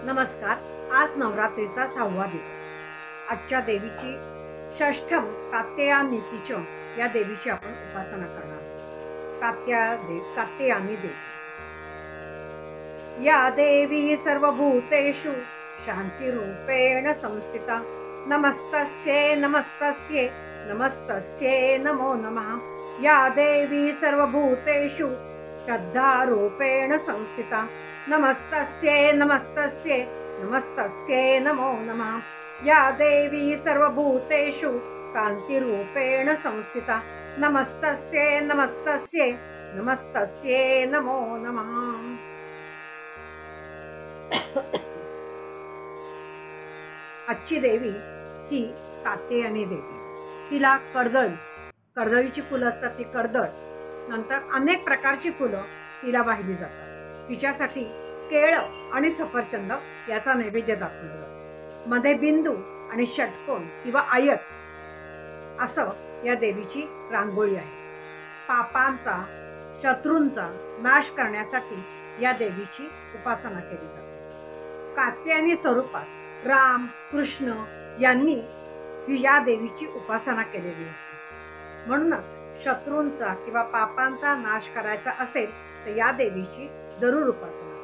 नमस्कार. आज नवरात्रीचा 6वा दिवस. आजच्या देवीची षष्ठम कात्यायनी तिचं या देवीची आपण उपासना करणार आहोत. कात्यायनी देवी या देवी सर्वभूतेषु शांतिरूपेण संस्थिता. नमस्तस्ये नमस्तस्ये नमस्तस्ये नमो नमः. या देवी सर्वभूतेषु श्रद्धारूपेण संस्थिता. नमस्तस्ये नमस्तस्ये नमस्तस्ये नमो नमः. या देवी सर्वभूतेषु कान्तिरूपेण संस्थिता. नमस्तस्ये नमस्तस्ये नमस्तस्ये नमो नमः. आजची देवी ही कात्यायनी देवी. तिला कर्दळीची फुलं असतात, ती कर्दळ, नंतर अनेक प्रकारची फुलं तिला वाहिली जातात. तिच्यासाठी केळं आणि सफरचंद याचा नैवेद्य दाखवला जातो. मध्ये बिंदू आणि षटकोन किंवा आयत असं या देवीची रांगोळी आहे. पापांचा, शत्रूंचा नाश करण्यासाठी या देवीची उपासना केली जाते. कात्यायनी स्वरूपात राम कृष्ण यांनी या देवीची उपासना केलेली आहे. म्हणूनच शत्रूंचा किंवा पापांचा नाश करायचा असेल तर या देवीची जरूर उपासना.